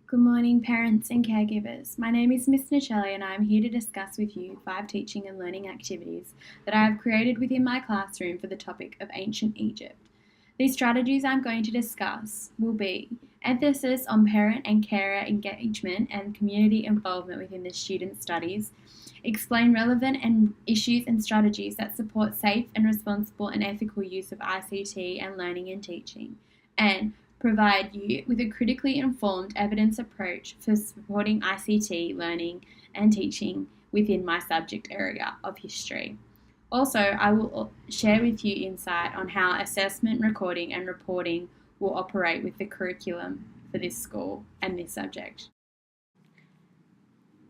Good morning, parents and caregivers. My name is Miss Nicelli and I am here to discuss with you 5 teaching and learning activities that I have created within my classroom for the topic of ancient Egypt. These strategies I'm going to discuss will be emphasis on parent and carer engagement and community involvement within the student studies, explain relevant issues and strategies that support safe and responsible and ethical use of ICT and learning and teaching, and provide you with a critically informed evidence approach for supporting ICT learning and teaching within my subject area of history. Also, I will share with you insight on how assessment, recording, and reporting will operate with the curriculum for this school and this subject.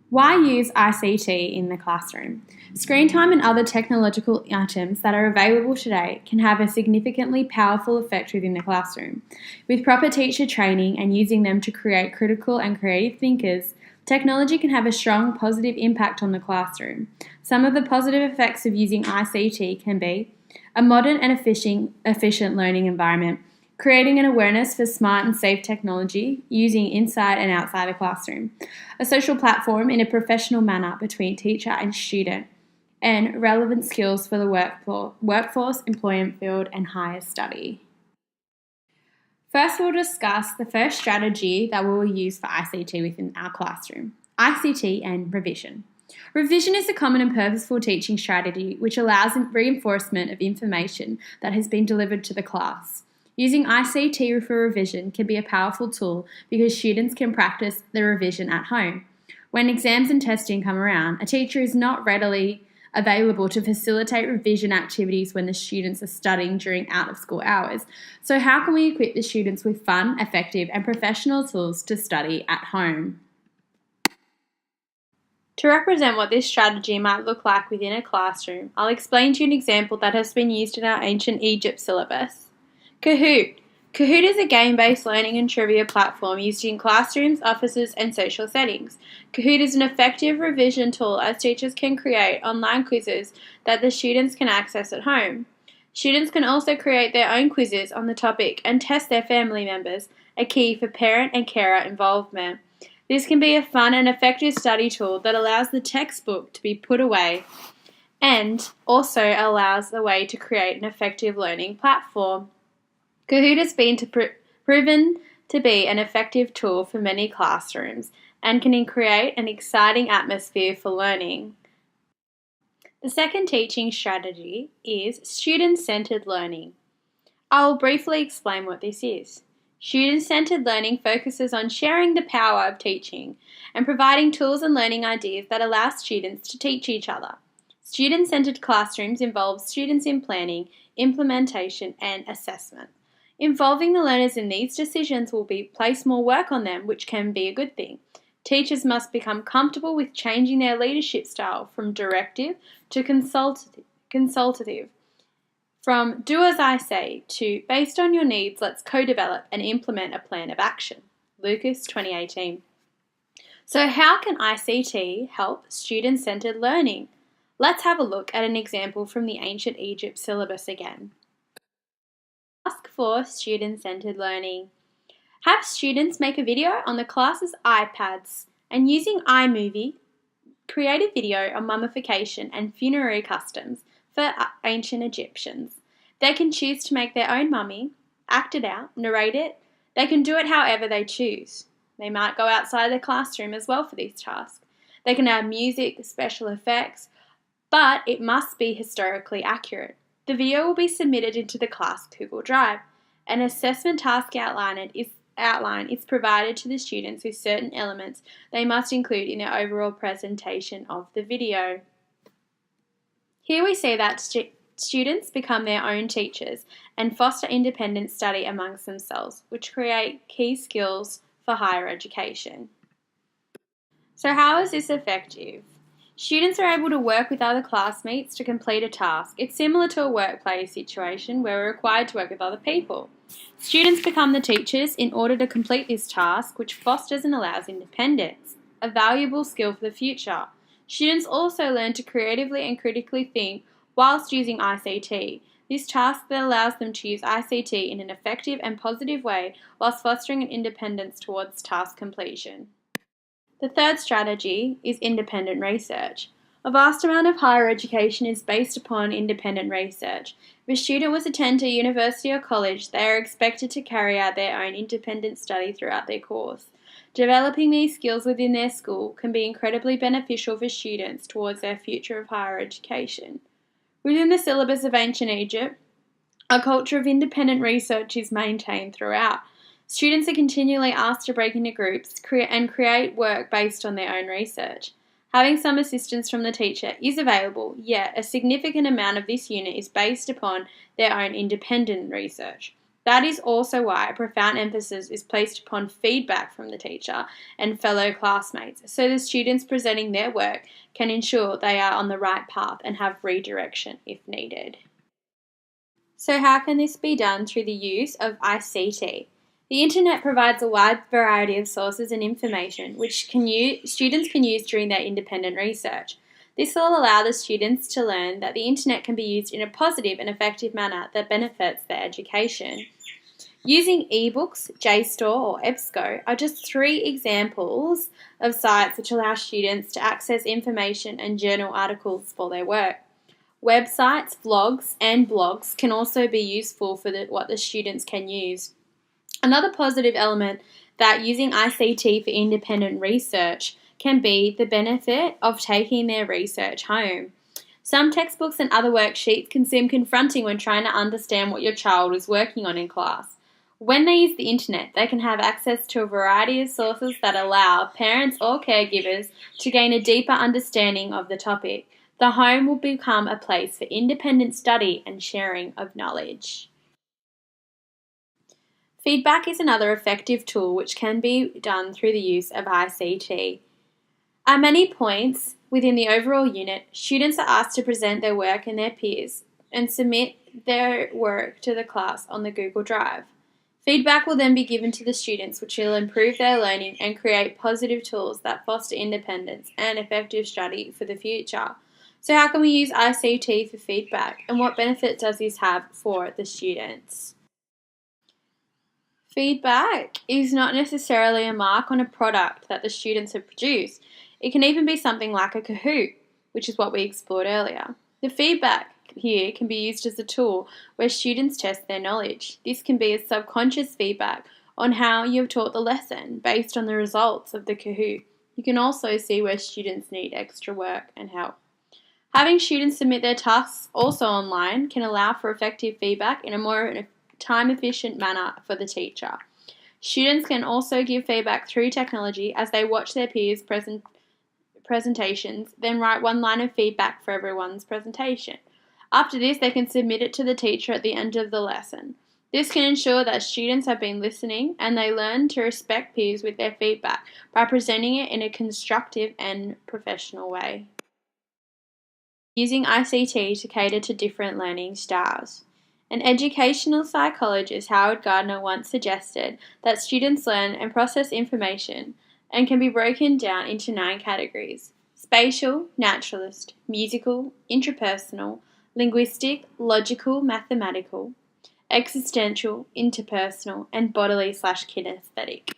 Why use ICT in the classroom? Screen time and other technological items that are available today can have a significantly powerful effect within the classroom. With proper teacher training and using them to create critical and creative thinkers, technology can have a strong positive impact on the classroom. Some of the positive effects of using ICT can be a modern and efficient learning environment, creating an awareness for smart and safe technology using inside and outside the classroom, a social platform in a professional manner between teacher and student, and relevant skills for the workforce, employment field, and higher study. First, we'll discuss the first strategy that we will use for ICT within our classroom, ICT and revision. Revision is a common and purposeful teaching strategy which allows reinforcement of information that has been delivered to the class. Using ICT for revision can be a powerful tool because students can practice the revision at home. When exams and testing come around, a teacher is not readily available to facilitate revision activities when the students are studying during out-of-school hours. So how can we equip the students with fun, effective, and professional tools to study at home? To represent what this strategy might look like within a classroom, I'll explain to you an example that has been used in our ancient Egypt syllabus. Kahoot! Kahoot is a game-based learning and trivia platform used in classrooms, offices, and social settings. Kahoot is an effective revision tool as teachers can create online quizzes that the students can access at home. Students can also create their own quizzes on the topic and test their family members, a key for parent and carer involvement. This can be a fun and effective study tool that allows the textbook to be put away and also allows the way to create an effective learning platform. Kahoot has been proven to be an effective tool for many classrooms and can create an exciting atmosphere for learning. The second teaching strategy is student-centered learning. I will briefly explain what this is. Student-centered learning focuses on sharing the power of teaching and providing tools and learning ideas that allow students to teach each other. Student-centered classrooms involve students in planning, implementation, and assessment. Involving the learners in these decisions will place more work on them, which can be a good thing. Teachers must become comfortable with changing their leadership style from directive to consultative, from do as I say to based on your needs, let's co-develop and implement a plan of action. Lucas 2018. So how can ICT help student-centered learning? Let's have a look at an example from the ancient Egypt syllabus again. Task for student-centered learning. Have students make a video on the class's iPads and using iMovie, create a video on mummification and funerary customs for ancient Egyptians. They can choose to make their own mummy, act it out, narrate it. They can do it however they choose. They might go outside the classroom as well for these tasks. They can add music, special effects, but it must be historically accurate. The video will be submitted into the class Google Drive. An assessment task outline is provided to the students with certain elements they must include in their overall presentation of the video. Here we see that students become their own teachers and foster independent study amongst themselves, which create key skills for higher education. So how is this effective? Students are able to work with other classmates to complete a task. It's similar to a workplace situation where we're required to work with other people. Students become the teachers in order to complete this task, which fosters and allows independence, a valuable skill for the future. Students also learn to creatively and critically think whilst using ICT. This task that allows them to use ICT in an effective and positive way whilst fostering an independence towards task completion. The third strategy is independent research. A vast amount of higher education is based upon independent research. If a student was to attend a university or college, they are expected to carry out their own independent study throughout their course. Developing these skills within their school can be incredibly beneficial for students towards their future of higher education. Within the syllabus of ancient Egypt, a culture of independent research is maintained throughout. Students are continually asked to break into groups and create work based on their own research. Having some assistance from the teacher is available, yet a significant amount of this unit is based upon their own independent research. That is also why a profound emphasis is placed upon feedback from the teacher and fellow classmates, so the students presenting their work can ensure they are on the right path and have redirection if needed. So how can this be done through the use of ICT? The internet provides a wide variety of sources and information which students can use during their independent research. This will allow the students to learn that the internet can be used in a positive and effective manner that benefits their education. Using ebooks, JSTOR or EBSCO are just 3 examples of sites which allow students to access information and journal articles for their work. Websites, vlogs and blogs can also be useful for what the students can use. Another positive element that using ICT for independent research can be the benefit of taking their research home. Some textbooks and other worksheets can seem confronting when trying to understand what your child is working on in class. When they use the internet, they can have access to a variety of sources that allow parents or caregivers to gain a deeper understanding of the topic. The home will become a place for independent study and sharing of knowledge. Feedback is another effective tool which can be done through the use of ICT. At many points within the overall unit, students are asked to present their work and their peers and submit their work to the class on the Google Drive. Feedback will then be given to the students, which will improve their learning and create positive tools that foster independence and effective study for the future. So how can we use ICT for feedback, and what benefit does this have for the students? Feedback is not necessarily a mark on a product that the students have produced. It can even be something like a Kahoot, which is what we explored earlier. The feedback here can be used as a tool where students test their knowledge. This can be a subconscious feedback on how you have taught the lesson based on the results of the Kahoot. You can also see where students need extra work and help. Having students submit their tasks also online can allow for effective feedback in a more time-efficient manner for the teacher. Students can also give feedback through technology as they watch their peers' presentations, then write one line of feedback for everyone's presentation. After this, they can submit it to the teacher at the end of the lesson. This can ensure that students have been listening and they learn to respect peers with their feedback by presenting it in a constructive and professional way. Using ICT to cater to different learning styles. An educational psychologist, Howard Gardner, once suggested that students learn and process information and can be broken down into 9 categories: spatial, naturalist, musical, intrapersonal, linguistic, logical, mathematical, existential, interpersonal, and bodily/kinesthetic.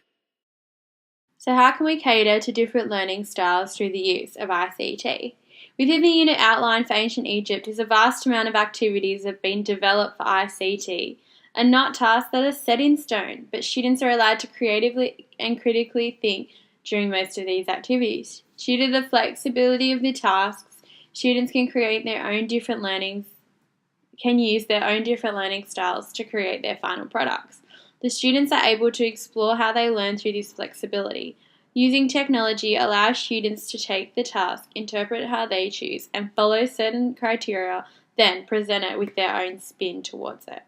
So how can we cater to different learning styles through the use of ICT? Within the unit outline for ancient Egypt is a vast amount of activities that have been developed for ICT and not tasks that are set in stone, but students are allowed to creatively and critically think during most of these activities. Due to the flexibility of the tasks, students can create their own different learning, can use their own different learning styles to create their final products. The students are able to explore how they learn through this flexibility. Using technology allows students to take the task, interpret how they choose, and follow certain criteria, then present it with their own spin towards it.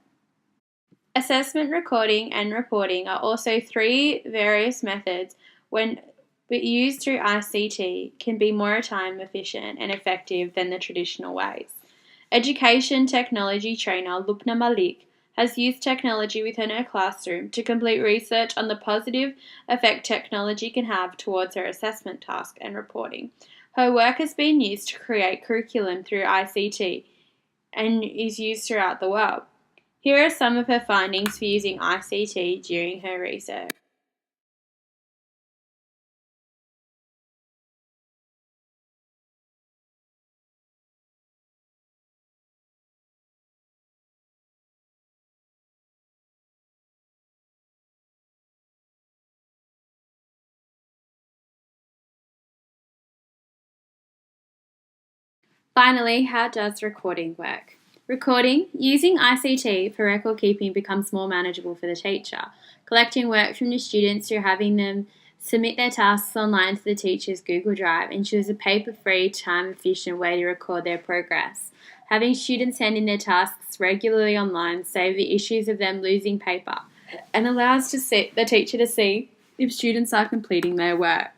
Assessment, recording, and reporting are also 3 various methods when used through ICT can be more time efficient and effective than the traditional ways. Education technology trainer Lubna Malik has used technology within her classroom to complete research on the positive effect technology can have towards her assessment task and reporting. Her work has been used to create curriculum through ICT and is used throughout the world. Here are some of her findings for using ICT during her research. Finally, how does recording work? Recording, using ICT for record keeping becomes more manageable for the teacher, collecting work from the students through having them submit their tasks online to the teacher's Google Drive ensures a paper-free, time-efficient way to record their progress. Having students send in their tasks regularly online saves the issues of them losing paper and allows the teacher to see if students are completing their work.